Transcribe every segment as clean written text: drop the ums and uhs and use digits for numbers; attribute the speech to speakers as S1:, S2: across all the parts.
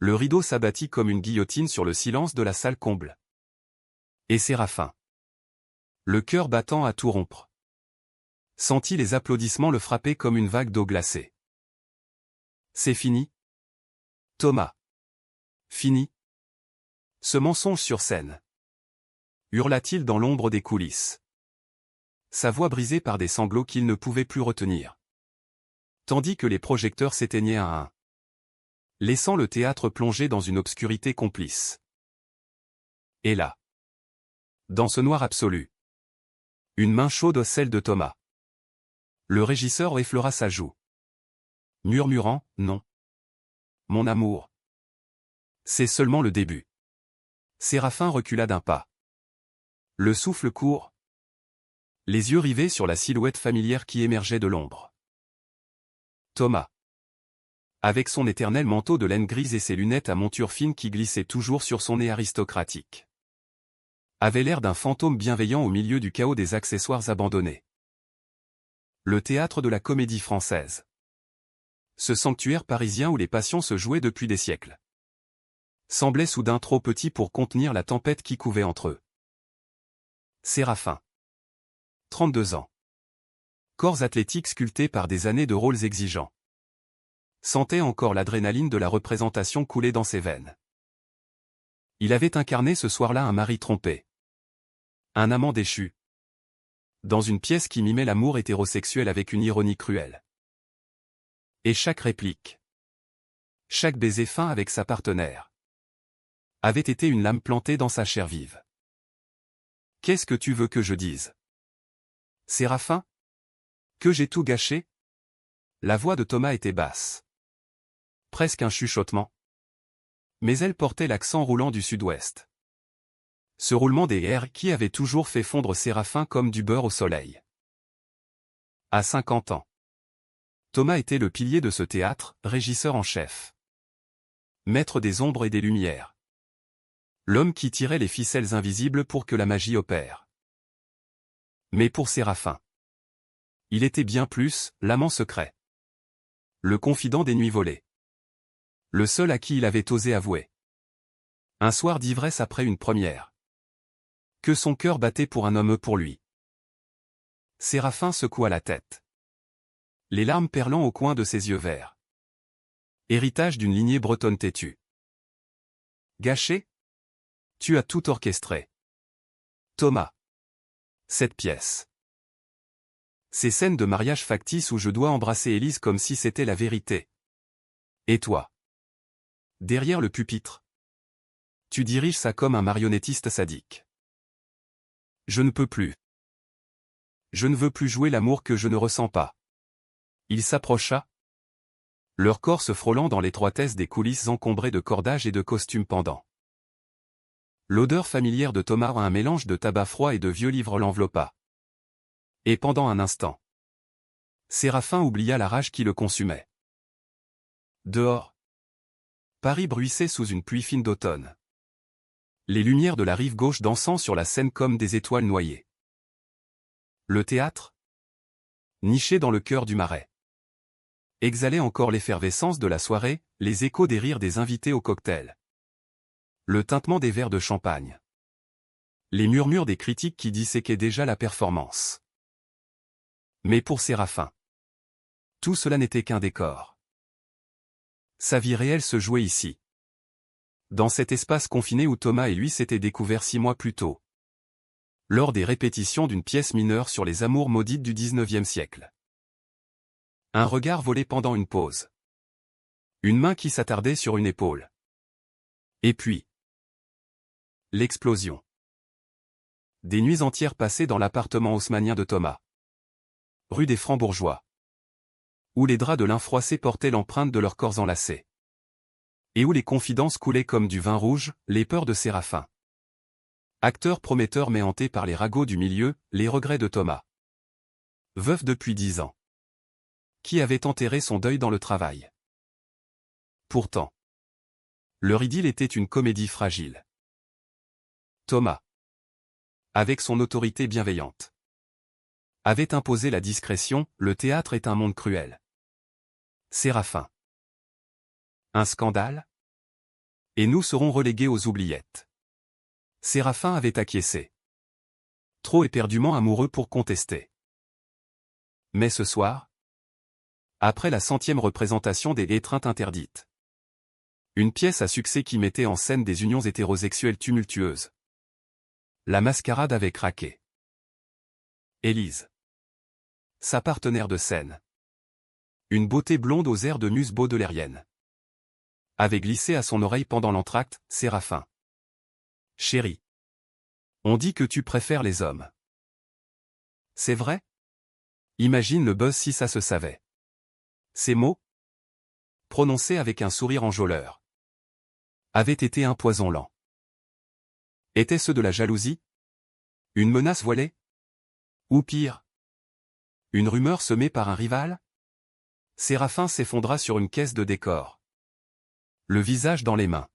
S1: Le rideau s'abattit comme une guillotine sur le silence de la salle comble. Et Séraphin, le cœur battant à tout rompre, sentit les applaudissements le frapper comme une vague d'eau glacée. C'est fini, Thomas. Fini. Ce mensonge sur scène, hurla-t-il dans l'ombre des coulisses, sa voix brisée par des sanglots qu'il ne pouvait plus retenir, tandis que les projecteurs s'éteignaient un à un, laissant le théâtre plongé dans une obscurité complice. Et là, dans ce noir absolu, une main chaude celle de Thomas. Le régisseur effleura sa joue, murmurant « Non. Mon amour. C'est seulement le début. » Séraphin recula d'un pas. Le souffle court, les yeux rivés sur la silhouette familière qui émergeait de l'ombre. Thomas, avec son éternel manteau de laine grise et ses lunettes à monture fine qui glissaient toujours sur son nez aristocratique, avait l'air d'un fantôme bienveillant au milieu du chaos des accessoires abandonnés. Le théâtre de la Comédie Française. Ce sanctuaire parisien où les passions se jouaient depuis des siècles, semblait soudain trop petit pour contenir la tempête qui couvait entre eux. Séraphin. 32 ans. Corps athlétiques sculptés par des années de rôles exigeants. Sentait encore l'adrénaline de la représentation couler dans ses veines. Il avait incarné ce soir-là un mari trompé. Un amant déchu. Dans une pièce qui mimait l'amour hétérosexuel avec une ironie cruelle. Et chaque réplique, chaque baiser fin avec sa partenaire, avait été une lame plantée dans sa chair vive. Qu'est-ce que tu veux que je dise, Séraphin? Que j'ai tout gâché? La voix de Thomas était basse. Presque un chuchotement. Mais elle portait l'accent roulant du sud-ouest. Ce roulement des airs qui avait toujours fait fondre Séraphin comme du beurre au soleil. À 50 ans. Thomas était le pilier de ce théâtre, régisseur en chef. Maître des ombres et des lumières. L'homme qui tirait les ficelles invisibles pour que la magie opère. Mais pour Séraphin, il était bien plus, l'amant secret. Le confident des nuits volées. Le seul à qui il avait osé avouer. Un soir d'ivresse après une première. Que son cœur battait pour un homme pour lui. Séraphin secoua la tête. Les larmes perlant au coin de ses yeux verts. Héritage d'une lignée bretonne têtue. Gâché? Tu as tout orchestré. Thomas. Cette pièce. Ces scènes de mariage factice où je dois embrasser Élise comme si c'était la vérité. Et toi? Derrière le pupitre. Tu diriges ça comme un marionnettiste sadique. Je ne peux plus. Je ne veux plus jouer l'amour que je ne ressens pas. Il s'approcha. Leur corps se frôlant dans l'étroitesse des coulisses encombrées de cordages et de costumes pendants. L'odeur familière de Thomas, un mélange de tabac froid et de vieux livres l'enveloppa. Et pendant un instant, Séraphin oublia la rage qui le consumait. Dehors, Paris bruissait sous une pluie fine d'automne. Les lumières de la rive gauche dansant sur la scène comme des étoiles noyées. Le théâtre, niché dans le cœur du Marais, exhalait encore l'effervescence de la soirée, les échos des rires des invités au cocktail. Le tintement des verres de champagne. Les murmures des critiques qui disséquaient déjà la performance. Mais pour Séraphin, tout cela n'était qu'un décor. Sa vie réelle se jouait ici. Dans cet espace confiné où Thomas et lui s'étaient découverts 6 mois plus tôt. Lors des répétitions d'une pièce mineure sur les amours maudites du XIXe siècle. Un regard volé pendant une pause. Une main qui s'attardait sur une épaule. Et puis, l'explosion. Des nuits entières passées dans l'appartement haussmannien de Thomas. Rue des Francs-Bourgeois. Où les draps de lin froissé portaient l'empreinte de leurs corps enlacés. Et où les confidences coulaient comme du vin rouge, les peurs de Séraphin. Acteur prometteur mais hanté par les ragots du milieu, les regrets de Thomas. Veuf depuis 10 ans. Qui avait enterré son deuil dans le travail. Pourtant, leur idylle était une comédie fragile. Thomas, avec son autorité bienveillante, avait imposé la discrétion, le théâtre est un monde cruel. Séraphin. Un scandale? Et nous serons relégués aux oubliettes. Séraphin avait acquiescé. Trop éperdument amoureux pour contester. Mais ce soir, après la 100e représentation des Étreintes interdites, une pièce à succès qui mettait en scène des unions hétérosexuelles tumultueuses, la mascarade avait craqué. Élise, sa partenaire de scène, une beauté blonde aux airs de muse baudelairienne, avait glissé à son oreille pendant l'entracte, Séraphin. Chérie, on dit que tu préfères les hommes. C'est vrai? Imagine le buzz si ça se savait. Ces mots, prononcés avec un sourire enjôleur, avaient été un poison lent. Étaient-ce de la jalousie? Une menace voilée? Ou pire, une rumeur semée par un rival? Séraphin s'effondra sur une caisse de décor, le visage dans les mains.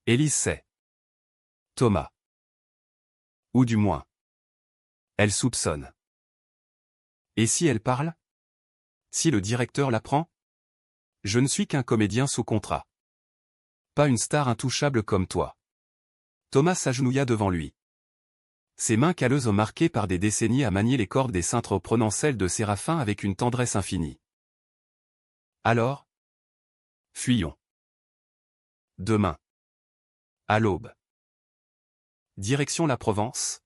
S1: Élise sait. Thomas. Ou du moins, elle soupçonne. Et si elle parle? Si le directeur l'apprend? Je ne suis qu'un comédien sous contrat. Pas une star intouchable comme toi. Thomas s'agenouilla devant lui. Ses mains calleuses marquées par des décennies à manier les cordes des cintres prenant celles de Séraphin avec une tendresse infinie. Alors? Fuyons. Demain. À l'aube. Direction la Provence.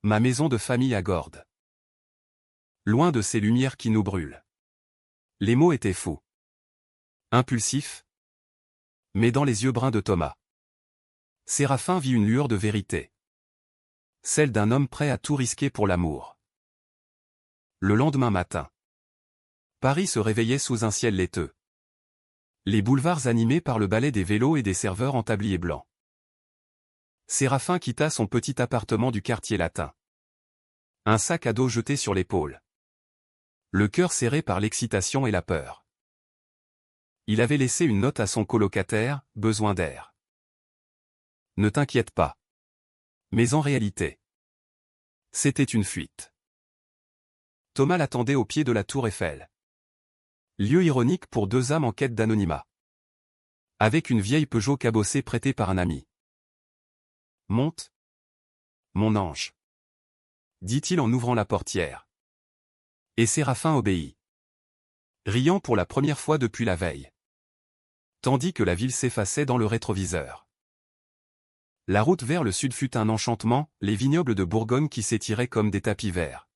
S1: Ma maison de famille à Gordes. Loin de ces lumières qui nous brûlent. Les mots étaient fous. Impulsifs. Mais dans les yeux bruns de Thomas, Séraphin vit une lueur de vérité. Celle d'un homme prêt à tout risquer pour l'amour. Le lendemain matin, Paris se réveillait sous un ciel laiteux. Les boulevards animés par le balai des vélos et des serveurs en tablier blanc. Séraphin quitta son petit appartement du quartier latin. Un sac à dos jeté sur l'épaule. Le cœur serré par l'excitation et la peur. Il avait laissé une note à son colocataire, besoin d'air. Ne t'inquiète pas. Mais en réalité, c'était une fuite. Thomas l'attendait au pied de la tour Eiffel. Lieu ironique pour deux âmes en quête d'anonymat. Avec une vieille Peugeot cabossée prêtée par un ami. Monte, mon ange, dit-il en ouvrant la portière. Et Séraphin obéit. Riant pour la première fois depuis la veille. Tandis que la ville s'effaçait dans le rétroviseur. La route vers le sud fut un enchantement, les vignobles de Bourgogne qui s'étiraient comme des tapis verts.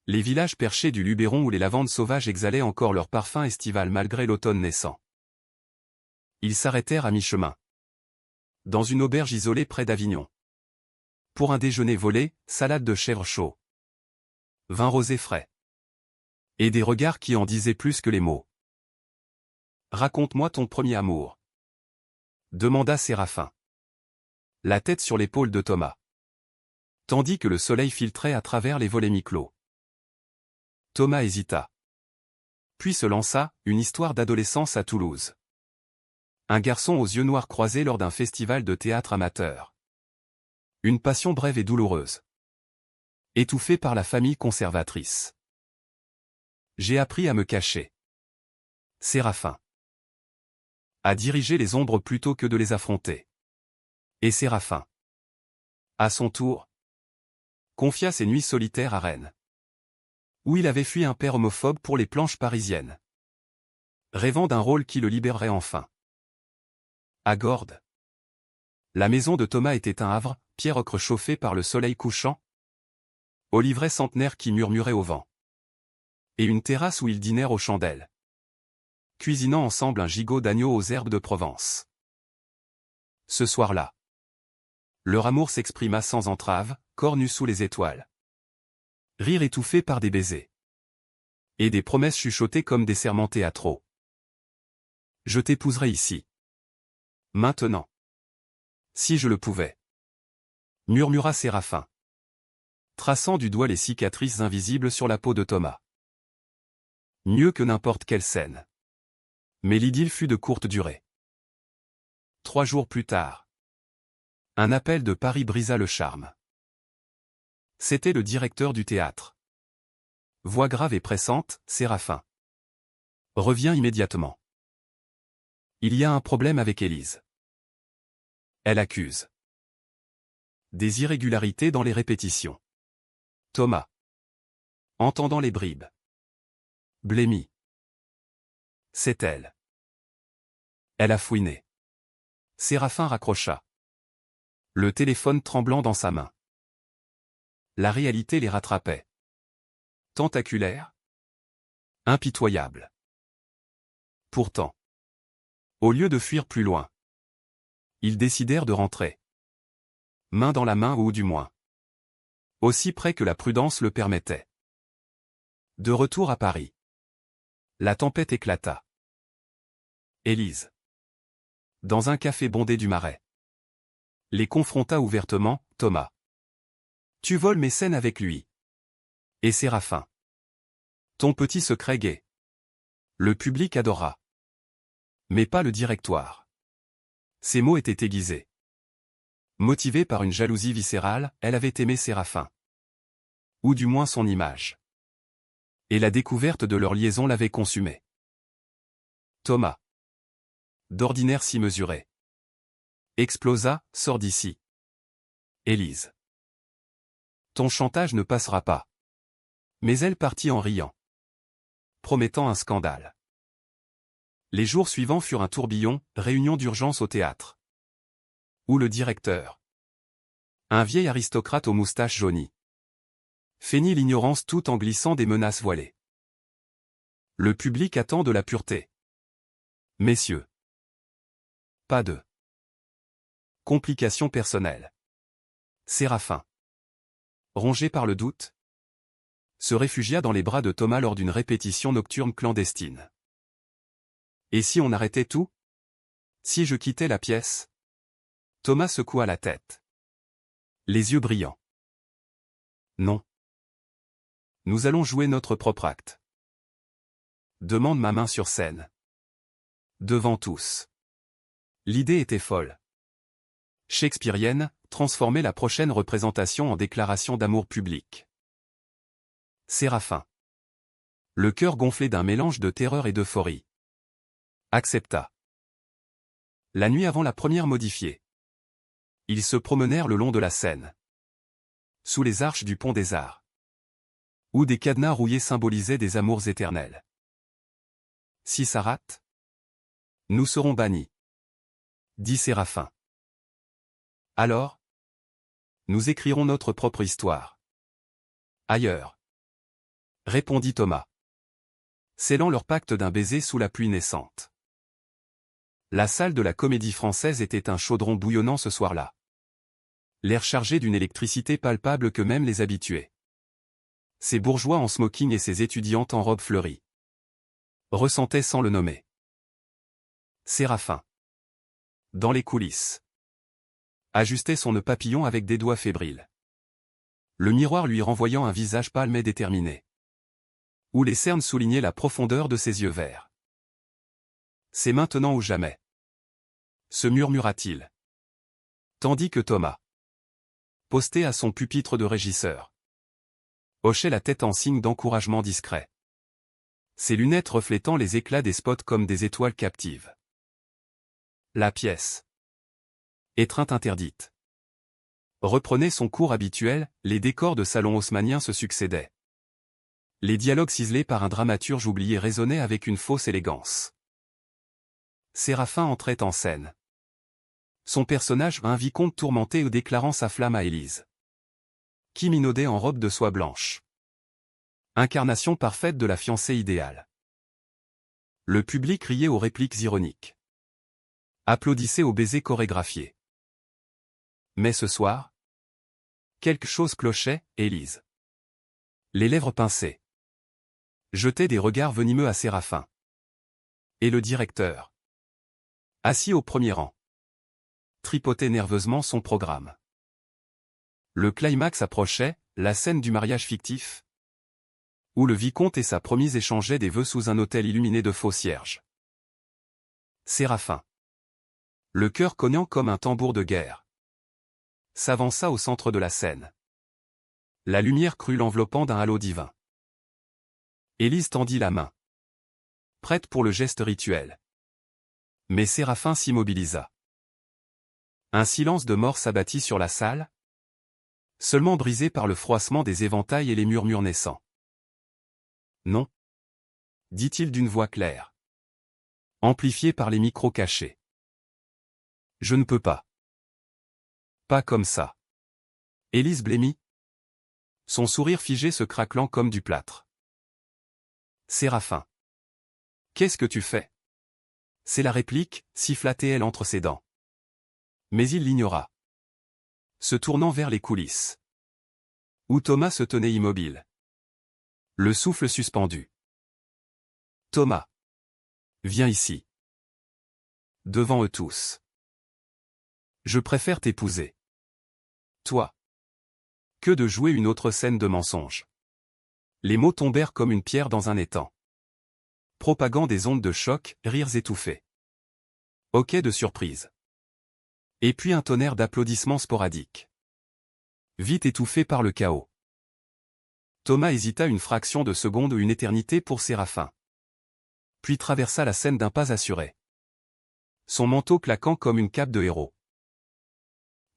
S1: Les villages perchés du Luberon où les lavandes sauvages exhalaient encore leur parfum estival malgré l'automne naissant. Ils s'arrêtèrent à mi-chemin. Dans une auberge isolée près d'Avignon. Pour un déjeuner volé, salade de chèvre chaud. Vin rosé frais. Et des regards qui en disaient plus que les mots. Raconte-moi ton premier amour. Demanda Séraphin. La tête sur l'épaule de Thomas. Tandis que le soleil filtrait à travers les volets mi-clos. Thomas hésita. Puis se lança, une histoire d'adolescence à Toulouse. Un garçon aux yeux noirs croisés lors d'un festival de théâtre amateur. Une passion brève et douloureuse. Étouffée par la famille conservatrice. J'ai appris à me cacher. Séraphin. À diriger les ombres plutôt que de les affronter. Et Séraphin. À son tour, confia ses nuits solitaires à Rennes. Où il avait fui un père homophobe pour les planches parisiennes. Rêvant d'un rôle qui le libérerait enfin. À Gordes. La maison de Thomas était un havre, pierre ocre chauffée par le soleil couchant. Olivrets centenaires qui murmuraient au vent. Et une terrasse où ils dînèrent aux chandelles. Cuisinant ensemble un gigot d'agneau aux herbes de Provence. Ce soir-là, leur amour s'exprima sans entrave, corps nu sous les étoiles. Rire étouffé par des baisers. Et des promesses chuchotées comme des serments théâtraux. Je t'épouserai ici. Maintenant. Si je le pouvais. Murmura Séraphin. Traçant du doigt les cicatrices invisibles sur la peau de Thomas. Mieux que n'importe quelle scène. Mais l'idylle fut de courte durée. 3 jours plus tard. Un appel de Paris brisa le charme. C'était le directeur du théâtre. Voix grave et pressante, Séraphin. Reviens immédiatement. Il y a un problème avec Élise. Elle accuse des irrégularités dans les répétitions. Thomas, entendant les bribes, blêmi. C'est elle. Elle a fouiné. Séraphin raccrocha, le téléphone tremblant dans sa main. La réalité les rattrapait. Tentaculaire, impitoyable. Pourtant, au lieu de fuir plus loin, ils décidèrent de rentrer. Main dans la main ou du moins, aussi près que la prudence le permettait. De retour à Paris, la tempête éclata. Élise, dans un café bondé du Marais, les confronta ouvertement. Thomas, tu voles mes scènes avec lui. Et Séraphin, ton petit secret gai. Le public adora. Mais pas le directoire. Ces mots étaient aiguisés. Motivée par une jalousie viscérale, elle avait aimé Séraphin. Ou du moins son image. Et la découverte de leur liaison l'avait consumée. Thomas, d'ordinaire si mesuré, explosa. Sors d'ici. Élise, ton chantage ne passera pas. Mais elle partit en riant, promettant un scandale. Les jours suivants furent un tourbillon, réunion d'urgence au théâtre. Où le directeur, un vieil aristocrate aux moustaches jaunies, feignit l'ignorance tout en glissant des menaces voilées. Le public attend de la pureté. Messieurs, pas de complications personnelles. Séraphin, rongé par le doute, se réfugia dans les bras de Thomas lors d'une répétition nocturne clandestine. Et si on arrêtait tout? Si je quittais la pièce? Thomas secoua la tête, les yeux brillants. Non. Nous allons jouer notre propre acte. Demande ma main sur scène. Devant tous. L'idée était folle. Shakespearienne, transformer la prochaine représentation en déclaration d'amour public. Séraphin, le cœur gonflé d'un mélange de terreur et d'euphorie, accepta. La nuit avant la première modifiée, ils se promenèrent le long de la Seine, sous les arches du pont des Arts, où des cadenas rouillés symbolisaient des amours éternels. Si ça rate, nous serons bannis, dit Séraphin. Alors, nous écrirons notre propre histoire. Ailleurs, répondit Thomas, scellant leur pacte d'un baiser sous la pluie naissante. La salle de la Comédie-Française était un chaudron bouillonnant ce soir-là. L'air chargé d'une électricité palpable que même les habitués, ces bourgeois en smoking et ces étudiantes en robe fleurie, ressentaient sans le nommer. Séraphin, dans les coulisses, ajustait son nœud papillon avec des doigts fébriles, le miroir lui renvoyant un visage pâle et déterminé, où les cernes soulignaient la profondeur de ses yeux verts. C'est maintenant ou jamais, se murmura-t-il, tandis que Thomas, posté à son pupitre de régisseur, hochait la tête en signe d'encouragement discret, ses lunettes reflétant les éclats des spots comme des étoiles captives. La pièce, étreinte interdite, reprenait son cours habituel, les décors de salon haussmannien se succédaient. Les dialogues ciselés par un dramaturge oublié résonnaient avec une fausse élégance. Séraphin entrait en scène. Son personnage, un vicomte tourmenté déclarant sa flamme à Élise, qui minaudait en robe de soie blanche. Incarnation parfaite de la fiancée idéale. Le public riait aux répliques ironiques, applaudissait aux baisers chorégraphiés. Mais ce soir, quelque chose clochait. Élise, les lèvres pincées, jetait des regards venimeux à Séraphin. Et le directeur, assis au premier rang, tripotait nerveusement son programme. Le climax approchait, la scène du mariage fictif, où le vicomte et sa promise échangeaient des vœux sous un autel illuminé de faux cierges. Séraphin, le cœur cognant comme un tambour de guerre, s'avança au centre de la scène. La lumière crut l'enveloppant d'un halo divin. Élise tendit la main, prête pour le geste rituel. Mais Séraphin s'immobilisa. Un silence de mort s'abattit sur la salle, seulement brisé par le froissement des éventails et les murmures naissants. Non, dit-il d'une voix claire, amplifiée par les micros cachés. Je ne peux pas. Pas comme ça. Élise blêmit, son sourire figé se craquelant comme du plâtre. Séraphin. Qu'est-ce que tu fais? C'est la réplique, siffla-t-elle entre ses dents. Mais il l'ignora, se tournant vers les coulisses, où Thomas se tenait immobile, le souffle suspendu. Thomas. Viens ici. Devant eux tous. Je préfère t'épouser. Toi. Que de jouer une autre scène de mensonge. Les mots tombèrent comme une pierre dans un étang, propagant des ondes de choc, rires étouffés. Hoquets de surprise. Et puis un tonnerre d'applaudissements sporadiques, vite étouffé par le chaos. Thomas hésita une fraction de seconde ou une éternité pour Séraphin, puis traversa la scène d'un pas assuré, son manteau claquant comme une cape de héros.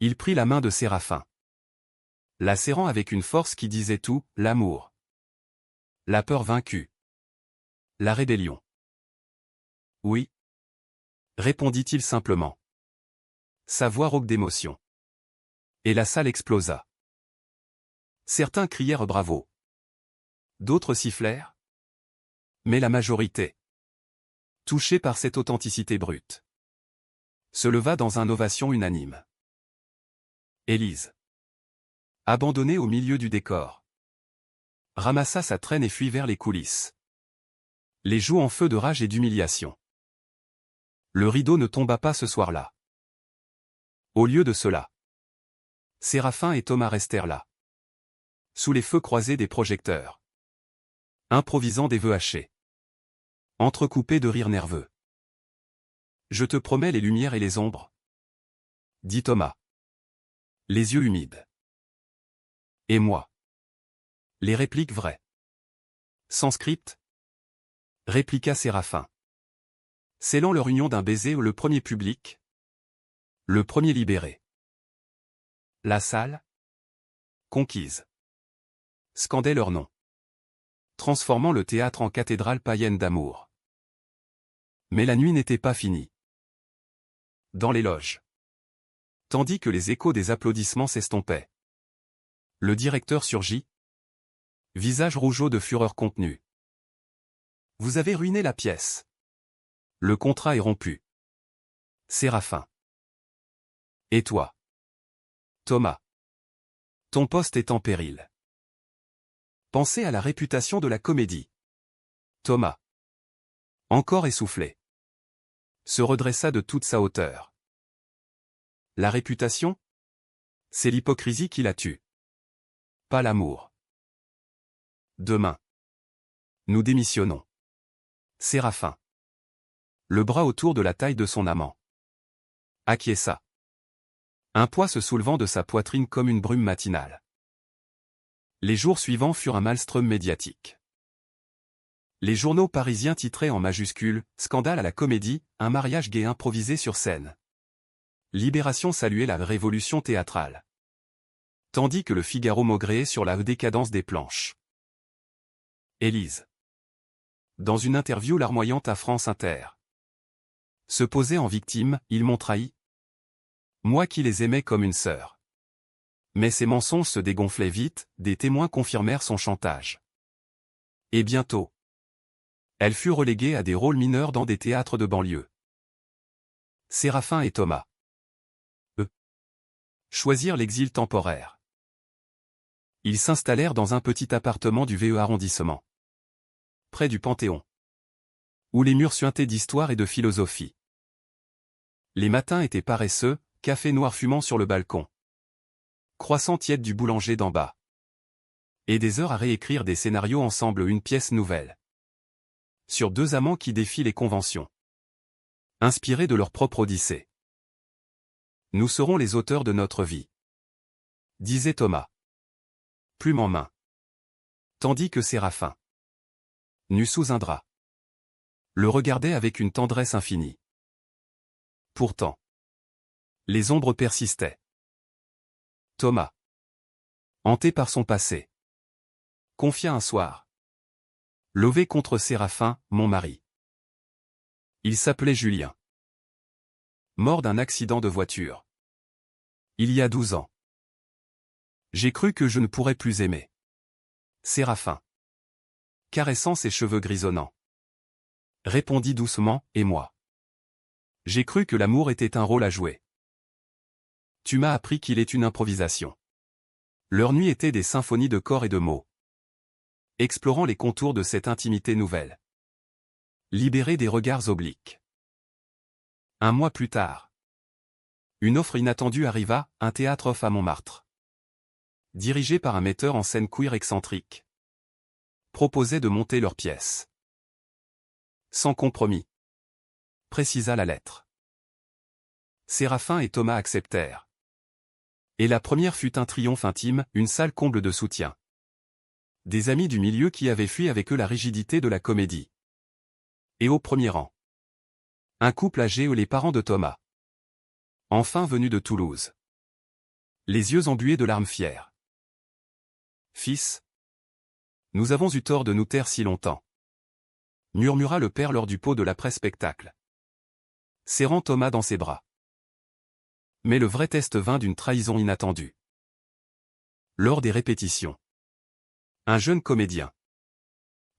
S1: Il prit la main de Séraphin, la serrant avec une force qui disait tout, l'amour, la peur vaincue, la rébellion. Oui, répondit-il simplement. Sa voix rauque d'émotion. Et la salle explosa. Certains crièrent bravo. D'autres sifflèrent. Mais la majorité, touchée par cette authenticité brute, se leva dans un ovation unanime. Élise, abandonnée au milieu du décor, ramassa sa traîne et fuit vers les coulisses, les joues en feu de rage et d'humiliation. Le rideau ne tomba pas ce soir-là. Au lieu de cela, Séraphin et Thomas restèrent là, sous les feux croisés des projecteurs, improvisant des vœux hachés, entrecoupés de rires nerveux. Je te promets les lumières et les ombres, dit Thomas, les yeux humides. Et moi, les répliques vraies. Sans script, répliqua Séraphin, scellant leur union d'un baiser le premier public, le premier libéré. La salle, conquise, scandait leur nom, transformant le théâtre en cathédrale païenne d'amour. Mais la nuit n'était pas finie. Dans les loges, tandis que les échos des applaudissements s'estompaient, le directeur surgit, visage rougeau de fureur contenue. Vous avez ruiné la pièce. Le contrat est rompu. Séraphin. Et toi, Thomas, ton poste est en péril. Pensez à la réputation de la comédie. Thomas, encore essoufflé, se redressa de toute sa hauteur. La réputation? C'est l'hypocrisie qui la tue. Pas l'amour. Demain, nous démissionnons. Séraphin, le bras autour de la taille de son amant, acquiesça, un poids se soulevant de sa poitrine comme une brume matinale. Les jours suivants furent un maelstrom médiatique. Les journaux parisiens titraient en majuscules « Scandale à la Comédie, un mariage gay improvisé sur scène ». Libération saluait la révolution théâtrale, tandis que le Figaro maugréait sur la décadence des planches. Élise, dans une interview larmoyante à France Inter, se posait en victime, ils m'ont trahi. Moi qui les aimais comme une sœur. Mais ces mensonges se dégonflaient vite, des témoins confirmèrent son chantage. Et bientôt, elle fut reléguée à des rôles mineurs dans des théâtres de banlieue. Séraphin et Thomas. Eux. Choisirent l'exil temporaire. Ils s'installèrent dans un petit appartement du VE arrondissement, près du Panthéon, où les murs suintaient d'histoire et de philosophie. Les matins étaient paresseux, café noir fumant sur le balcon, croissant tiède du boulanger d'en bas. Et des heures à réécrire des scénarios ensemble, une pièce nouvelle, sur deux amants qui défient les conventions, inspirés de leur propre odyssée. Nous serons les auteurs de notre vie, disait Thomas, plume en main, tandis que Séraphin, nu sous un drap, le regardait avec une tendresse infinie. Pourtant, les ombres persistaient. Thomas, hanté par son passé, confia un soir. Lové contre Séraphin, mon mari. Il s'appelait Julien. Mort d'un accident de voiture. Il y a 12 ans. J'ai cru que je ne pourrais plus aimer. Séraphin, caressant ses cheveux grisonnants, répondit doucement, et moi. J'ai cru que l'amour était un rôle à jouer. Tu m'as appris qu'il est une improvisation. Leur nuit était des symphonies de corps et de mots. Explorant les contours de cette intimité nouvelle. Libéré des regards obliques. Un mois plus tard. Une offre inattendue arriva, un théâtre off à Montmartre. Dirigé par un metteur en scène queer excentrique. Proposait de monter leur pièce. Sans compromis. Précisa la lettre. Séraphin et Thomas acceptèrent. Et la première fut un triomphe intime, une salle comble de soutien. Des amis du milieu qui avaient fui avec eux la rigidité de la comédie. Et au premier rang. Un couple âgé ou les parents de Thomas. Enfin venus de Toulouse. Les yeux embués de larmes fières. Fils, nous avons eu tort de nous taire si longtemps. Murmura le père lors du pot de l'après-spectacle. Serrant Thomas dans ses bras. Mais le vrai test vint d'une trahison inattendue. Lors des répétitions. Un jeune comédien.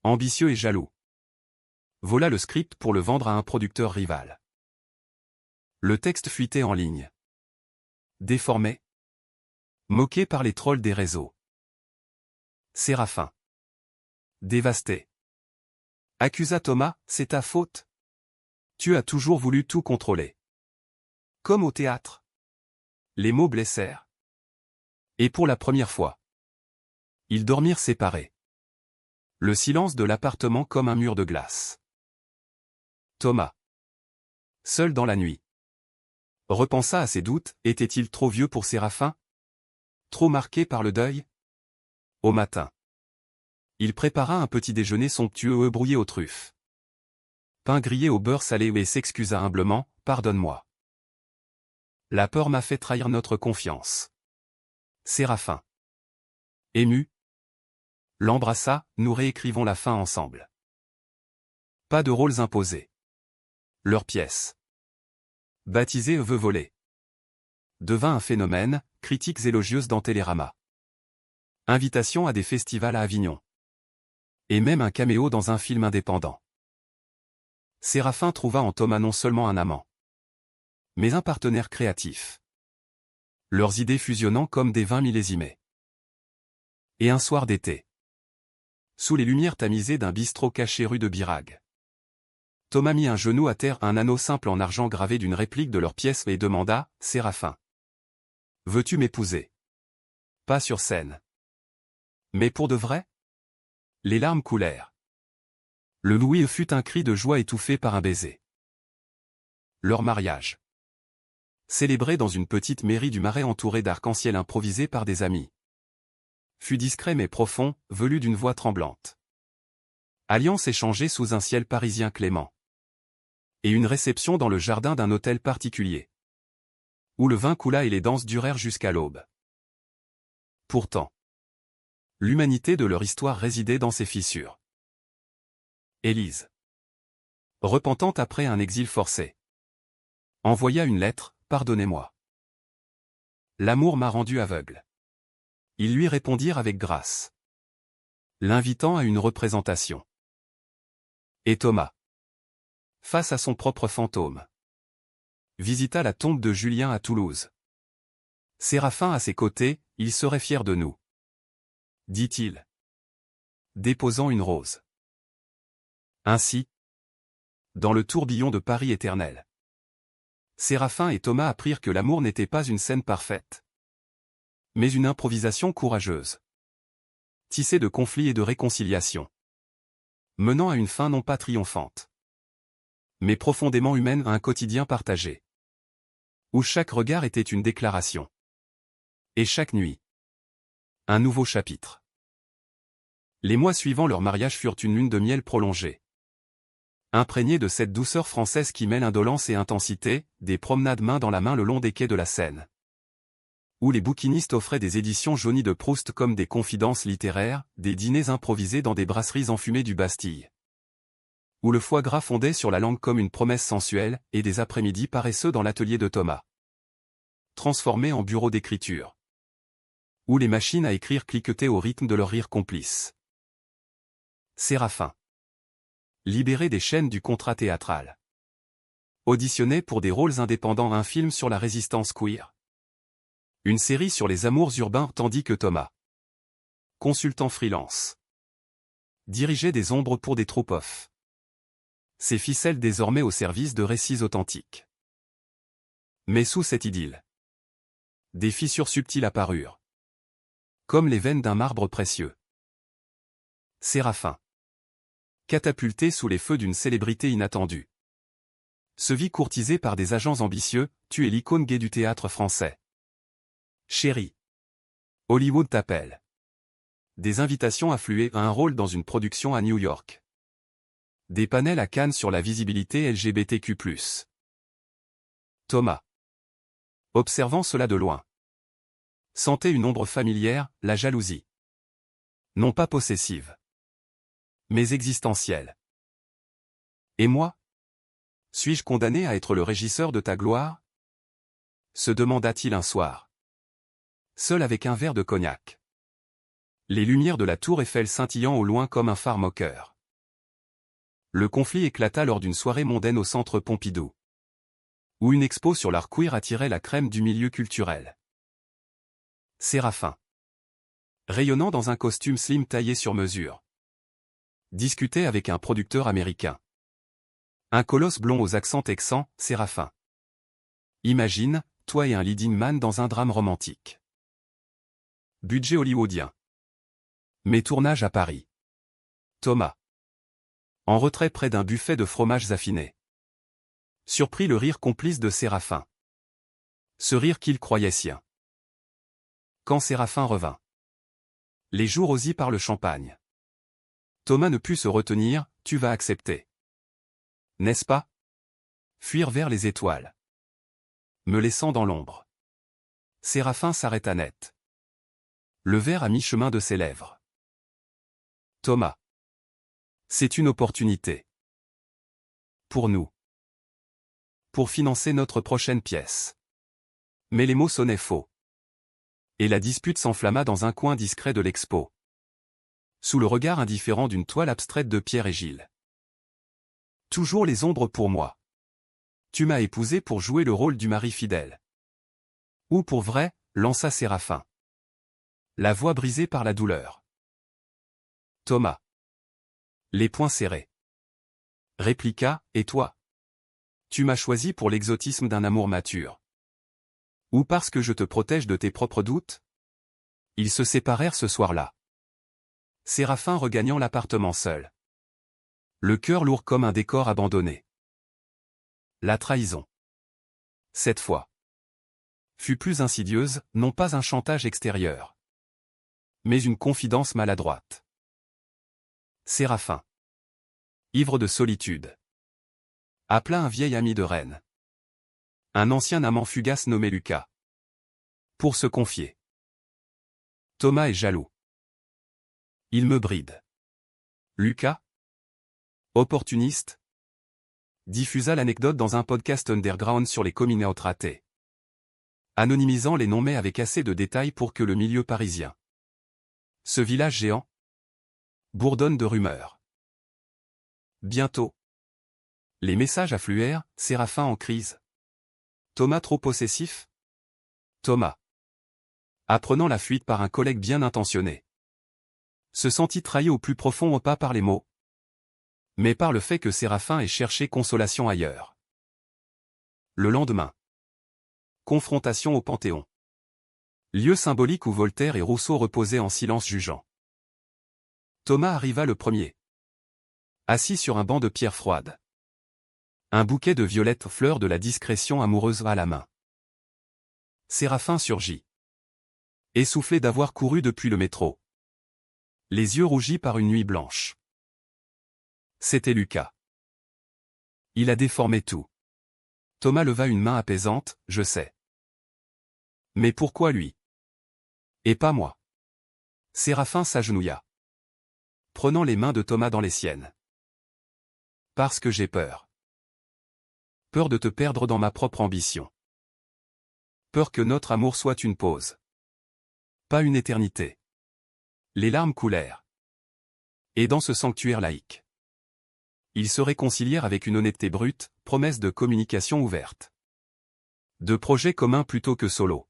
S1: Ambitieux et jaloux. Vola le script pour le vendre à un producteur rival. Le texte fuitait en ligne. Déformé. Moqué par les trolls des réseaux. Séraphin. Dévasté. Accusa Thomas, c'est ta faute. Tu as toujours voulu tout contrôler. Comme au théâtre. Les mots blessèrent. Et pour la première fois. Ils dormirent séparés. Le silence de l'appartement comme un mur de glace. Thomas. Seul dans la nuit. Repensa à ses doutes, était-il trop vieux pour Séraphin? Trop marqué par le deuil? Au matin. Il prépara un petit déjeuner somptueux brouillé aux truffes. Pain grillé au beurre salé et s'excusa humblement, pardonne-moi. La peur m'a fait trahir notre confiance. Séraphin. Ému. L'embrassa, nous réécrivons la fin ensemble. Pas de rôles imposés. Leur pièce. Baptisée Veut voler. Devint un phénomène, critiques élogieuses dans Télérama. Invitation à des festivals à Avignon. Et même un caméo dans un film indépendant. Séraphin trouva en Thomas non seulement un amant, mais un partenaire créatif. Leurs idées fusionnant comme des vins millésimés. Et un soir d'été. Sous les lumières tamisées d'un bistrot caché rue de Birague. Thomas mit un genou à terre, un anneau simple en argent gravé d'une réplique de leur pièce et demanda, Séraphin. Veux-tu m'épouser? Pas sur scène. Mais pour de vrai? Les larmes coulèrent. Le louis fut un cri de joie étouffé par un baiser. Leur mariage. Célébré dans une petite mairie du Marais entourée d'arc-en-ciel improvisés par des amis. Fut discret mais profond, velu d'une voix tremblante. Alliance échangée sous un ciel parisien clément. Et une réception dans le jardin d'un hôtel particulier. Où le vin coula et les danses durèrent jusqu'à l'aube. Pourtant, l'humanité de leur histoire résidait dans ces fissures. Élise. Repentante après un exil forcé. Envoya une lettre, pardonnez-moi. L'amour m'a rendu aveugle. Ils lui répondirent avec grâce. L'invitant à une représentation. Et Thomas. Face à son propre fantôme. Visita la tombe de Julien à Toulouse. Séraphin à ses côtés, il serait fier de nous. Dit-il. Déposant une rose. Ainsi, dans le tourbillon de Paris éternel, Séraphin et Thomas apprirent que l'amour n'était pas une scène parfaite, mais une improvisation courageuse, tissée de conflits et de réconciliations, menant à une fin non pas triomphante, mais profondément humaine, à un quotidien partagé, où chaque regard était une déclaration, et chaque nuit, un nouveau chapitre. Les mois suivant leur mariage furent une lune de miel prolongée. Imprégné de cette douceur française qui mêle indolence et intensité, des promenades main dans la main le long des quais de la Seine, où les bouquinistes offraient des éditions jaunies de Proust comme des confidences littéraires, des dîners improvisés dans des brasseries enfumées du Bastille, où le foie gras fondait sur la langue comme une promesse sensuelle, et des après-midi paresseux dans l'atelier de Thomas, transformé en bureau d'écriture, où les machines à écrire cliquetaient au rythme de leur rire complice. Séraphin. Libéré des chaînes du contrat théâtral. Auditionné pour des rôles indépendants, un film sur la résistance queer. Une série sur les amours urbains, tandis que Thomas, consultant freelance, dirigeait des ombres pour des troupes off. Ses ficelles désormais au service de récits authentiques. Mais sous cette idylle, des fissures subtiles apparurent, comme les veines d'un marbre précieux. Séraphin, catapulté sous les feux d'une célébrité inattendue, se vit courtisé par des agents ambitieux. Tu es l'icône gay du théâtre français. Chérie, Hollywood t'appelle. Des invitations affluaient à un rôle dans une production à New York. Des panels à Cannes sur la visibilité LGBTQ+. Thomas, observant cela de loin, sentait une ombre familière, la jalousie. Non pas possessive, mais existentielle. Et moi? Suis-je condamné à être le régisseur de ta gloire? Se demanda-t-il un soir, seul avec un verre de cognac, les lumières de la tour Eiffel scintillant au loin comme un phare moqueur. Le conflit éclata lors d'une soirée mondaine au centre Pompidou, où une expo sur l'art queer attirait la crème du milieu culturel. Séraphin, rayonnant dans un costume slim taillé sur mesure, discutait avec un producteur américain. Un colosse blond aux accents texans. Séraphin. Imagine, toi et un leading man dans un drame romantique. Budget hollywoodien. Mais tournage à Paris. Thomas, en retrait près d'un buffet de fromages affinés, surprit le rire complice de Séraphin. Ce rire qu'il croyait sien. Quand Séraphin revint, les joues rosies par le champagne, Thomas ne put se retenir. Tu vas accepter, n'est-ce pas? Fuir vers les étoiles, me laissant dans l'ombre. Séraphin s'arrêta net, le verre à mi-chemin de ses lèvres. Thomas, c'est une opportunité. Pour nous. Pour financer notre prochaine pièce. Mais les mots sonnaient faux. Et la dispute s'enflamma dans un coin discret de l'expo, sous le regard indifférent d'une toile abstraite de Pierre et Gilles. Toujours les ombres pour moi. Tu m'as épousé pour jouer le rôle du mari fidèle. Ou pour vrai, lança Séraphin, la voix brisée par la douleur. Thomas, les poings serrés, répliqua, et toi? Tu m'as choisi pour l'exotisme d'un amour mature. Ou parce que je te protège de tes propres doutes? Ils se séparèrent ce soir-là, Séraphin regagnant l'appartement seul, le cœur lourd comme un décor abandonné. La trahison, cette fois, fut plus insidieuse, non pas un chantage extérieur, mais une confidence maladroite. Séraphin, ivre de solitude, appela un vieil ami de Rennes, un ancien amant fugace nommé Lucas, pour se confier. Thomas est jaloux. Il me bride. Lucas, opportuniste, diffusa l'anecdote dans un podcast underground sur les coming out ratés, anonymisant les noms mais avec assez de détails pour que le milieu parisien, ce village géant, bourdonne de rumeurs. Bientôt, les messages affluèrent. Séraphin en crise. Thomas trop possessif? Thomas, apprenant la fuite par un collègue bien intentionné, se sentit trahi au plus profond, pas par les mots, mais par le fait que Séraphin ait cherché consolation ailleurs. Le lendemain, confrontation au Panthéon, lieu symbolique où Voltaire et Rousseau reposaient en silence jugeant. Thomas arriva le premier, assis sur un banc de pierre froide, un bouquet de violettes fleurs de la discrétion amoureuse à la main. Séraphin surgit, essoufflé d'avoir couru depuis le métro, les yeux rougis par une nuit blanche. C'était Lucas. Il a déformé tout. Thomas leva une main apaisante, je sais. Mais pourquoi lui? Et pas moi. Séraphin s'agenouilla, prenant les mains de Thomas dans les siennes. Parce que j'ai peur. Peur de te perdre dans ma propre ambition. Peur que notre amour soit une pause. Pas une éternité. Les larmes coulèrent. Et dans ce sanctuaire laïque, ils se réconcilièrent avec une honnêteté brute, promesse de communication ouverte. De projets communs plutôt que solo.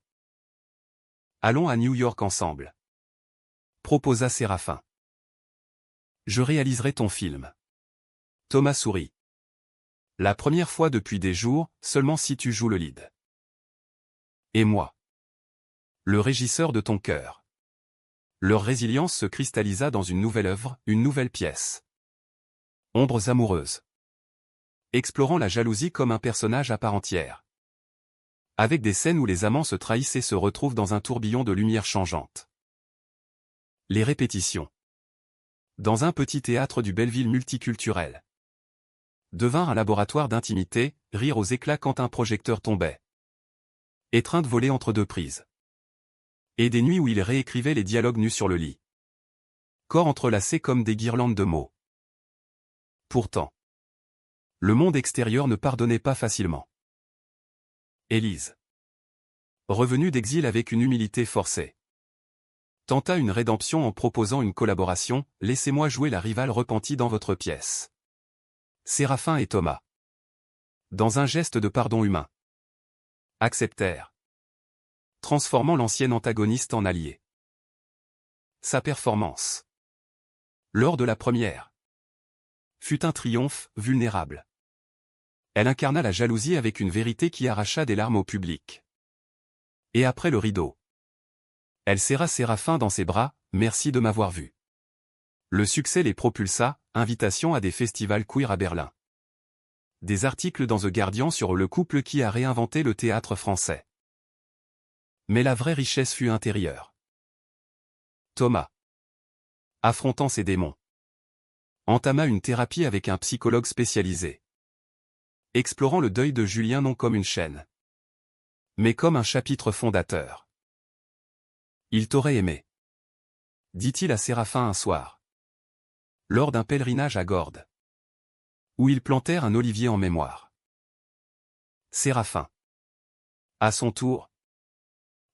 S1: Allons à New York ensemble. Proposa Séraphin. Je réaliserai ton film. Thomas sourit. La première fois depuis des jours, seulement si tu joues le lead. Et moi. Le régisseur de ton cœur. Leur résilience se cristallisa dans une nouvelle œuvre, une nouvelle pièce. Ombres amoureuses. Explorant la jalousie comme un personnage à part entière. Avec des scènes où les amants se trahissent et se retrouvent dans un tourbillon de lumière changeante. Les répétitions. Dans un petit théâtre du Belleville multiculturel. Devinrent un laboratoire d'intimité, rire aux éclats quand un projecteur tombait. Étreinte volée entre deux prises. Et des nuits où il réécrivait les dialogues nus sur le lit. Corps entrelacés comme des guirlandes de mots. Pourtant, le monde extérieur ne pardonnait pas facilement. Élise, revenue d'exil avec une humilité forcée, tenta une rédemption en proposant une collaboration, laissez-moi jouer la rivale repentie dans votre pièce. Séraphin et Thomas, dans un geste de pardon humain, acceptèrent, transformant l'ancien antagoniste en allié. Sa performance, lors de la première, fut un triomphe vulnérable. Elle incarna la jalousie avec une vérité qui arracha des larmes au public. Et après le rideau, elle serra Séraphin dans ses bras, merci de m'avoir vu. Le succès les propulsa, invitation à des festivals queer à Berlin. Des articles dans The Guardian sur le couple qui a réinventé le théâtre français. Mais la vraie richesse fut intérieure. Thomas, affrontant ses démons, entama une thérapie avec un psychologue spécialisé. Explorant le deuil de Julien non comme une chaîne, mais comme un chapitre fondateur. Il t'aurait aimé, dit-il à Séraphin un soir, lors d'un pèlerinage à Gordes, où ils plantèrent un olivier en mémoire. Séraphin, à son tour,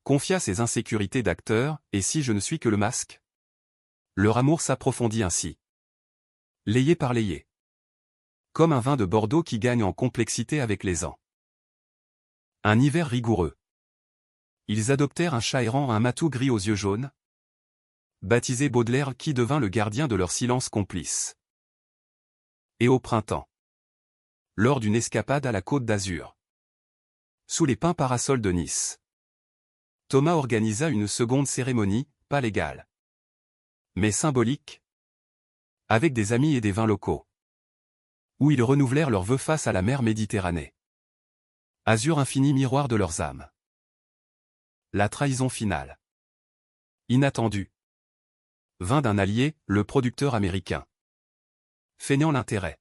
S1: confia ses insécurités d'acteur, et si je ne suis que le masque? Leur amour s'approfondit ainsi. Layé par layé. Comme un vin de Bordeaux qui gagne en complexité avec les ans. Un hiver rigoureux. Ils adoptèrent un chat errant, un matou gris aux yeux jaunes, baptisé Baudelaire, qui devint le gardien de leur silence complice. Et au printemps, lors d'une escapade à la Côte d'Azur, sous les pins parasols de Nice, Thomas organisa une seconde cérémonie, pas légale, mais symbolique, avec des amis et des vins locaux, où ils renouvelèrent leurs vœux face à la mer Méditerranée. Azur infini miroir de leurs âmes. La trahison finale. Inattendue. Vint d'un allié, le producteur américain. Feignant l'intérêt.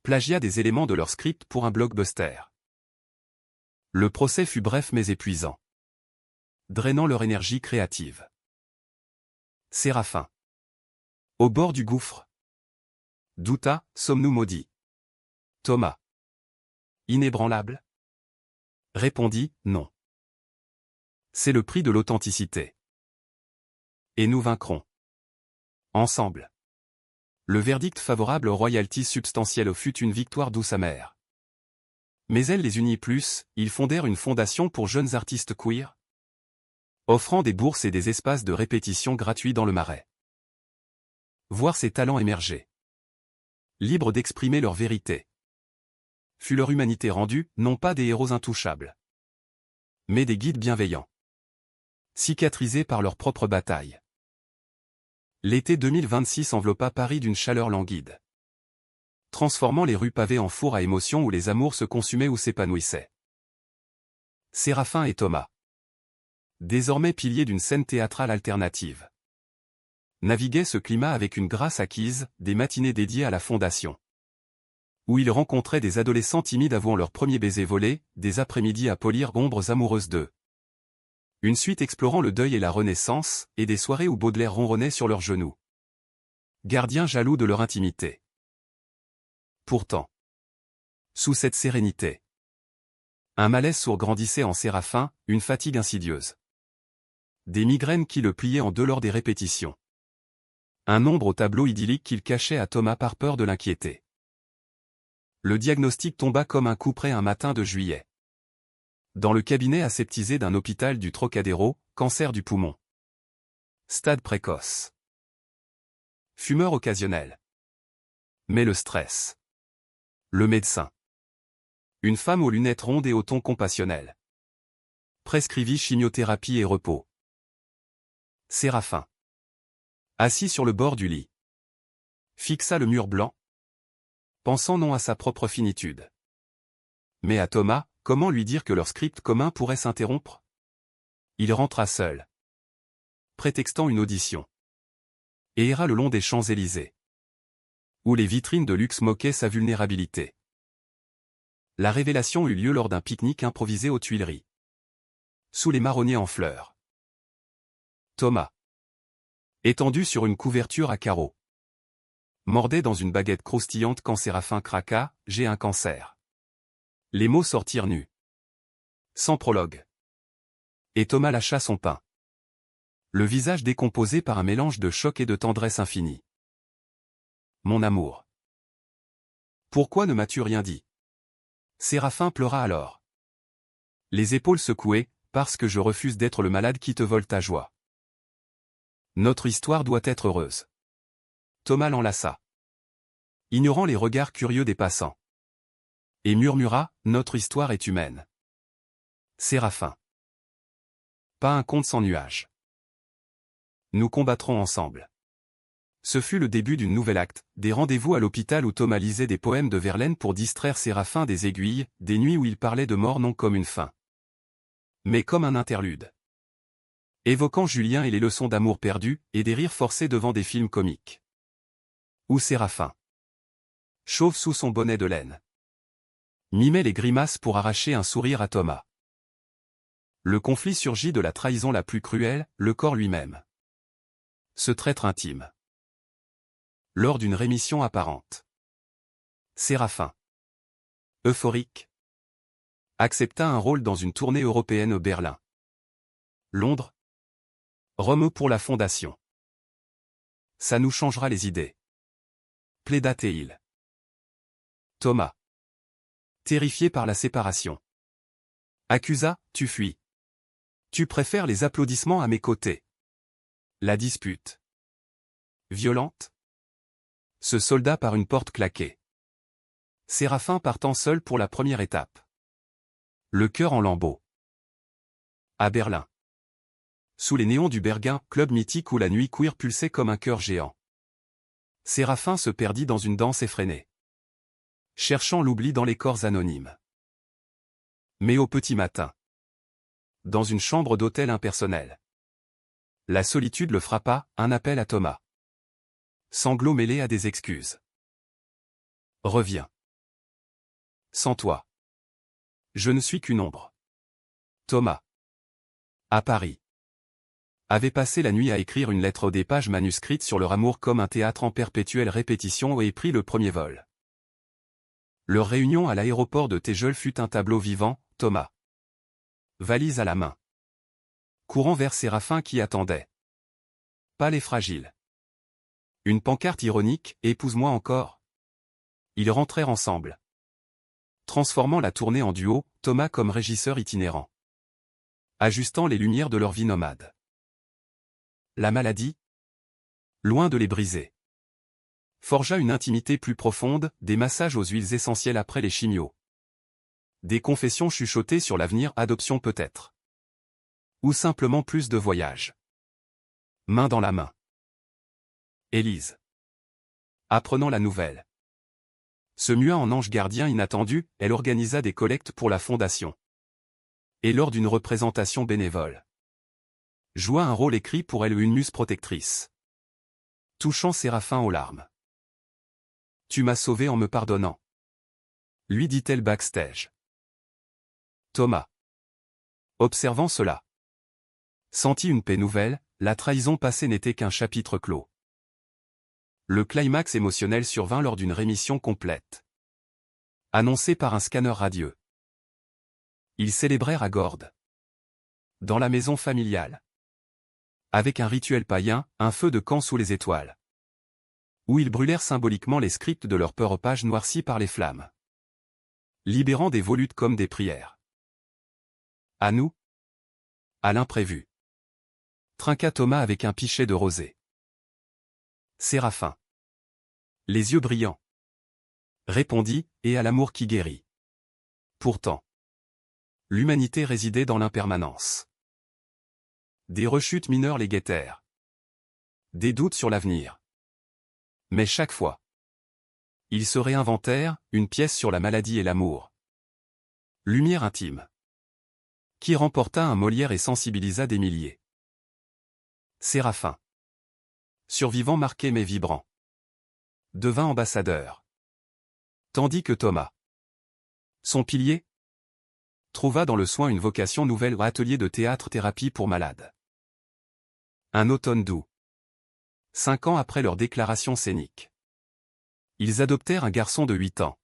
S1: Plagia des éléments de leur script pour un blockbuster. Le procès fut bref mais épuisant, drainant leur énergie créative. Séraphin, au bord du gouffre, douta, sommes-nous maudits? Thomas, inébranlable, répondit, non. C'est le prix de l'authenticité. Et nous vaincrons. Ensemble. Le verdict favorable aux royalties substantielles fut une victoire douce amère. Mais elle les unit plus, ils fondèrent une fondation pour jeunes artistes queer, offrant des bourses et des espaces de répétition gratuits dans le Marais. Voir ces talents émerger. Libres d'exprimer leur vérité. Fut leur humanité rendue, non pas des héros intouchables, mais des guides bienveillants. Cicatrisés par leur propre bataille. L'été 2026 enveloppa Paris d'une chaleur languide, transformant les rues pavées en four à émotions où les amours se consumaient ou s'épanouissaient. Séraphin et Thomas, désormais piliers d'une scène théâtrale alternative, naviguaient ce climat avec une grâce acquise, des matinées dédiées à la fondation, où il rencontrait des adolescents timides avouant leur premier baiser volé, des après-midi à polir ombres amoureuses d'eux. Une suite explorant le deuil et la renaissance, et des soirées où Baudelaire ronronnait sur leurs genoux. Gardiens jaloux de leur intimité. Pourtant, sous cette sérénité, un malaise sourd grandissait en Séraphin, une fatigue insidieuse. Des migraines qui le pliaient en deux lors des répétitions. Un ombre au tableau idyllique qu'il cachait à Thomas par peur de l'inquiéter. Le diagnostic tomba comme un coup près un matin de juillet. Dans le cabinet aseptisé d'un hôpital du Trocadéro, cancer du poumon. Stade précoce. Fumeur occasionnel. Mais le stress. Le médecin. Une femme aux lunettes rondes et au ton compassionnel. Prescrivit chimiothérapie et repos. Séraphin. Assis sur le bord du lit. Fixa le mur blanc. Pensant non à sa propre finitude. Mais à Thomas, comment lui dire que leur script commun pourrait s'interrompre? Il rentra seul. Prétextant une audition. Et erra le long des Champs-Élysées. Où les vitrines de luxe moquaient sa vulnérabilité. La révélation eut lieu lors d'un pique-nique improvisé aux Tuileries. Sous les marronniers en fleurs. Thomas. Étendu sur une couverture à carreaux. Mordait dans une baguette croustillante quand Séraphin craqua, « J'ai un cancer ». Les mots sortirent nus. Sans prologue. Et Thomas lâcha son pain. Le visage décomposé par un mélange de choc et de tendresse infinie. Mon amour. Pourquoi ne m'as-tu rien dit? Séraphin pleura alors. Les épaules secouées, parce que je refuse d'être le malade qui te vole ta joie. Notre histoire doit être heureuse. Thomas l'enlaça. Ignorant les regards curieux des passants. Et murmura, notre histoire est humaine. Séraphin. Pas un conte sans nuages. Nous combattrons ensemble. Ce fut le début d'une nouvelle acte, des rendez-vous à l'hôpital où Thomas lisait des poèmes de Verlaine pour distraire Séraphin des aiguilles, des nuits où il parlait de mort non comme une fin, mais comme un interlude. Évoquant Julien et les leçons d'amour perdues, et des rires forcés devant des films comiques. Ou Séraphin. Chauve sous son bonnet de laine. Mimait les grimaces pour arracher un sourire à Thomas. Le conflit surgit de la trahison la plus cruelle, le corps lui-même. Ce traître intime. Lors d'une rémission apparente. Séraphin. Euphorique. Accepta un rôle dans une tournée européenne au Berlin. Londres. Rome pour la fondation. Ça nous changera les idées. Plaida-t-il. Thomas. Terrifié par la séparation. Accusa, tu fuis. Tu préfères les applaudissements à mes côtés. La dispute. Violente. Ce soldat par une porte claquée. Séraphin partant seul pour la première étape. Le cœur en lambeaux. À Berlin. Sous les néons du Berghain, club mythique où la nuit queer pulsait comme un cœur géant. Séraphin se perdit dans une danse effrénée. Cherchant l'oubli dans les corps anonymes. Mais au petit matin. Dans une chambre d'hôtel impersonnelle. La solitude le frappa, un appel à Thomas. Sanglots mêlés à des excuses. Reviens. Sans toi. Je ne suis qu'une ombre. Thomas. À Paris. Avait passé la nuit à écrire une lettre des pages manuscrites sur leur amour comme un théâtre en perpétuelle répétition et pris le premier vol. Leur réunion à l'aéroport de Téjeul fut un tableau vivant, Thomas. Valise à la main. Courant vers Séraphin qui attendait. Pâle et fragile. Une pancarte ironique, épouse-moi encore. Ils rentrèrent ensemble. Transformant la tournée en duo, Thomas comme régisseur itinérant. Ajustant les lumières de leur vie nomade. La maladie, loin de les briser, forgea une intimité plus profonde, des massages aux huiles essentielles après les chimios. Des confessions chuchotées sur l'avenir, adoption peut-être. Ou simplement plus de voyages. Main dans la main. Élise. Apprenant la nouvelle. Se mua en ange gardien inattendu, elle organisa des collectes pour la fondation. Et lors d'une représentation bénévole. Joua un rôle écrit pour elle une muse protectrice. Touchant Séraphin aux larmes. Tu m'as sauvé en me pardonnant. lui dit-elle backstage. Thomas, observant cela, sentit une paix nouvelle, la trahison passée n'était qu'un chapitre clos. Le climax émotionnel survint lors d'une rémission complète, annoncée par un scanner radieux. Ils célébrèrent à Gordes, dans la maison familiale, avec un rituel païen, un feu de camp sous les étoiles, où ils brûlèrent symboliquement les scripts de leur peur aux pages noircies par les flammes, libérant des volutes comme des prières. À nous, à l'imprévu, trinqua Thomas avec un pichet de rosée. Séraphin, les yeux brillants, répondit, et à l'amour qui guérit. Pourtant, l'humanité résidait dans l'impermanence. Des rechutes mineures les guettèrent. Des doutes sur l'avenir. Mais chaque fois, ils se réinventèrent, une pièce sur la maladie et l'amour. Lumière intime, qui remporta un Molière et sensibilisa des milliers. Séraphin, survivant marqué mais vibrant, devint ambassadeur. Tandis que Thomas, son pilier, trouva dans le soin une vocation nouvelle au atelier de théâtre-thérapie pour malades. Un automne doux. 5 ans après leur déclaration scénique, ils adoptèrent un garçon de 8 ans.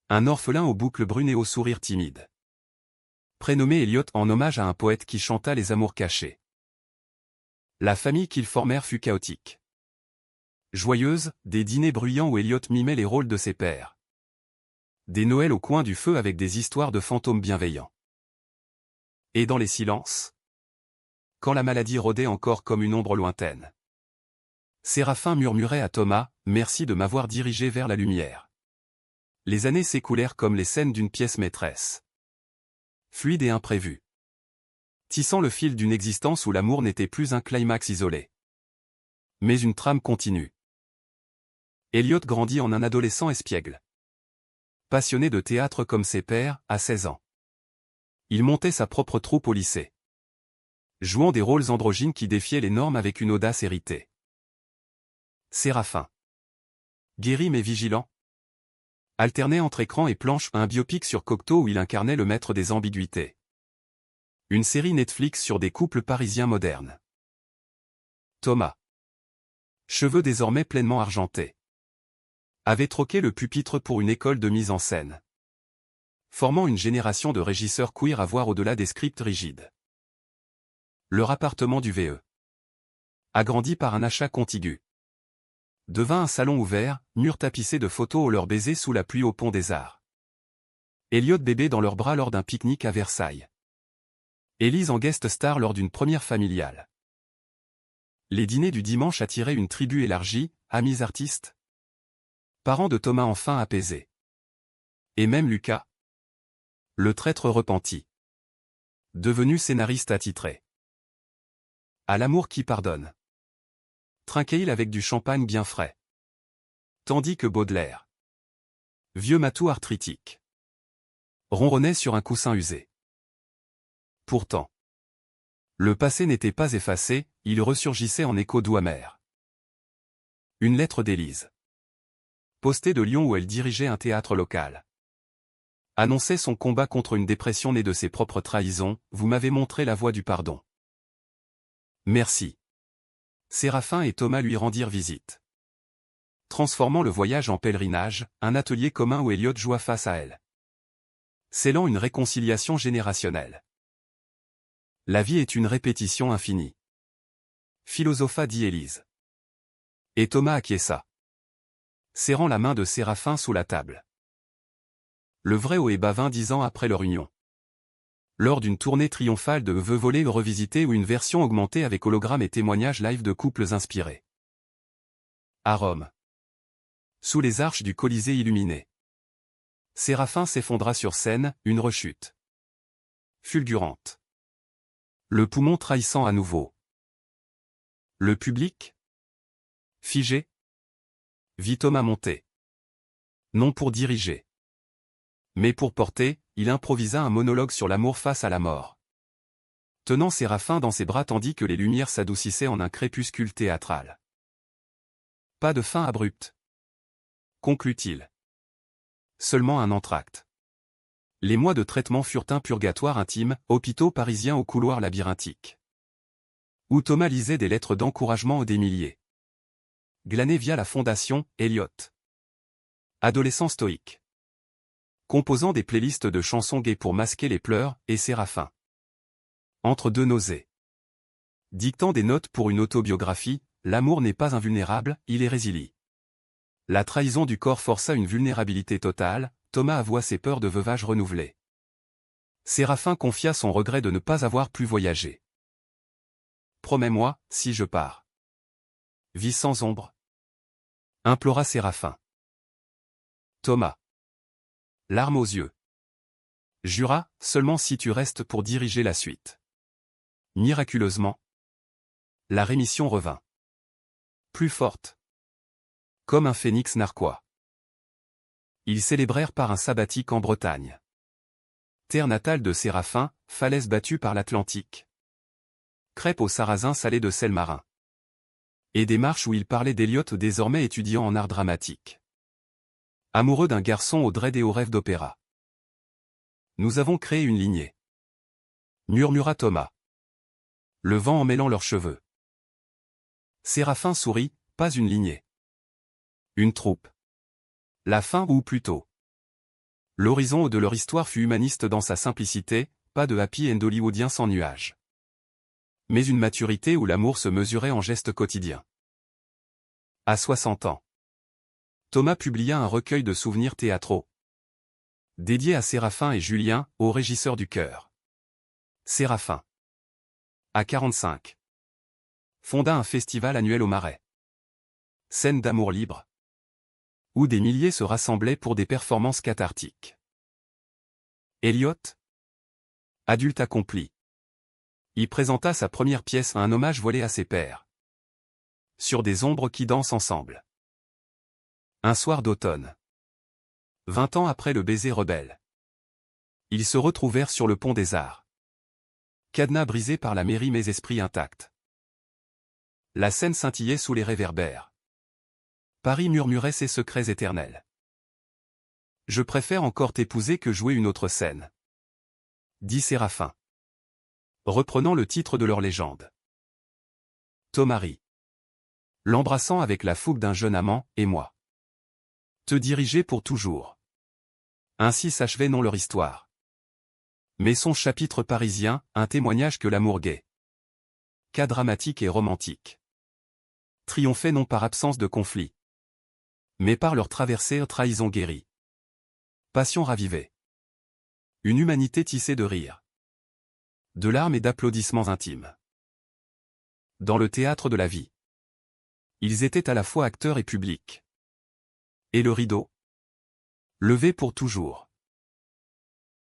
S1: Un orphelin aux boucles brunes et au sourire timide. Prénommé Elliot en hommage à un poète qui chanta les amours cachés. La famille qu'ils formèrent fut chaotique. Joyeuse, des dîners bruyants où Elliot mimait les rôles de ses pères. Des Noëls au coin du feu avec des histoires de fantômes bienveillants. Et dans les silences, quand la maladie rôdait encore comme une ombre lointaine, Séraphin murmurait à Thomas, « Merci de m'avoir dirigé vers la lumière. » Les années s'écoulèrent comme les scènes d'une pièce maîtresse. Fluide et imprévue. Tissant le fil d'une existence où l'amour n'était plus un climax isolé, mais une trame continue. Elliot grandit en un adolescent espiègle. Passionné de théâtre comme ses pairs, à 16 ans. Il montait sa propre troupe au lycée, jouant des rôles androgynes qui défiaient les normes avec une audace héritée. Séraphin, guéri mais vigilant, alternait entre écran et planche, un biopic sur Cocteau où il incarnait le maître des ambiguïtés. Une série Netflix sur des couples parisiens modernes. Thomas, cheveux désormais pleinement argentés, avait troqué le pupitre pour une école de mise en scène, formant une génération de régisseurs queer à voir au-delà des scripts rigides. Leur appartement du VE, agrandi par un achat contigu, devint un salon ouvert, murs tapissés de photos au leur baiser sous la pluie au pont des Arts. Elliot bébé dans leurs bras lors d'un pique-nique à Versailles. Élise en guest star lors d'une première familiale. Les dîners du dimanche attiraient une tribu élargie, amis artistes, parents de Thomas enfin apaisés. Et même Lucas, le traître repenti, devenu scénariste attitré. À l'amour qui pardonne. Trinquait-il avec du champagne bien frais. Tandis que Baudelaire, vieux matou arthritique, ronronnait sur un coussin usé. Pourtant, le passé n'était pas effacé, il ressurgissait en écho doux amer. Une lettre d'Élise, postée de Lyon où elle dirigeait un théâtre local, annonçait son combat contre une dépression née de ses propres trahisons. Vous m'avez montré la voie du pardon. Merci. Séraphin et Thomas lui rendirent visite, transformant le voyage en pèlerinage, un atelier commun où Elliot joua face à elle, scellant une réconciliation générationnelle. La vie est une répétition infinie, philosopha dit Élise. Et Thomas acquiesça, serrant la main de Séraphin sous la table. Le vrai haut et bas vint 10 ans après leur union, lors d'une tournée triomphale de Vœux volés revisité ou une version augmentée avec hologramme et témoignages live de couples inspirés. À Rome, sous les arches du Colisée illuminé, Séraphin s'effondra sur scène, une rechute fulgurante, le poumon trahissant à nouveau. Le public, figé, vit Thomas monter. Non pour diriger, mais pour porter, il improvisa un monologue sur l'amour face à la mort, tenant Séraphin dans ses bras tandis que les lumières s'adoucissaient en un crépuscule théâtral. Pas de fin abrupte, conclut-il. Seulement un entracte. Les mois de traitement furent un purgatoire intime, hôpitaux parisiens au couloir labyrinthique. Où Thomas lisait des lettres d'encouragement aux des milliers. Glanées via la fondation Eliot. Adolescent stoïque. Composant des playlists de chansons gaies pour masquer les pleurs, et Séraphin. Entre deux nausées. Dictant des notes pour une autobiographie, l'amour n'est pas invulnérable, il est résilient. La trahison du corps força une vulnérabilité totale, Thomas avoua ses peurs de veuvage renouvelées. Séraphin confia son regret de ne pas avoir pu voyager. Promets-moi, si je pars. Vis sans ombre. Implora Séraphin. Thomas. Larmes aux yeux. Jura, seulement si tu restes pour diriger la suite. Miraculeusement. La rémission revint. Plus forte. Comme un phénix narquois. Ils célébrèrent par un sabbatique en Bretagne. Terre natale de Séraphin, falaise battue par l'Atlantique. Crêpes aux sarrasins salés de sel marin. Et des marches où il parlait d'Eliot désormais étudiant en art dramatique. Amoureux d'un garçon au dread et au rêve d'opéra. Nous avons créé une lignée. Murmura Thomas. Le vent emmêlant leurs cheveux. Séraphin sourit, pas une lignée. Une troupe. La fin ou plutôt. L'horizon de leur histoire fut humaniste dans sa simplicité, pas de happy end hollywoodien sans nuages. Mais une maturité où l'amour se mesurait en gestes quotidiens. À 60 ans. Thomas publia un recueil de souvenirs théâtraux. Dédié à Séraphin et Julien, aux régisseurs du cœur. Séraphin. À 45. Fonda un festival annuel au Marais. Scène d'amour libre. Où des milliers se rassemblaient pour des performances cathartiques. Eliot. Adulte accompli. Y présenta sa première pièce, un hommage voilé à ses pères. Sur des ombres qui dansent ensemble. Un soir d'automne. 20 ans après le baiser rebelle. Ils se retrouvèrent sur le pont des Arts. Cadenas brisé par la mairie mais esprit intact. La scène scintillait sous les réverbères. Paris murmurait ses secrets éternels. Je préfère encore t'épouser que jouer une autre scène. Dit Séraphin. Reprenant le titre de leur légende. Thomas rit. L'embrassant avec la fougue d'un jeune amant, et moi. Te diriger pour toujours. Ainsi s'achevait non leur histoire. Mais son chapitre parisien, un témoignage que l'amour gai. Cas dramatique et romantique. Triomphait non par absence de conflit. Mais par leur traversée trahison guérie. Passion ravivée. Une humanité tissée de rires. De larmes et d'applaudissements intimes. Dans le théâtre de la vie. Ils étaient à la fois acteurs et publics. Et le rideau? Levé pour toujours.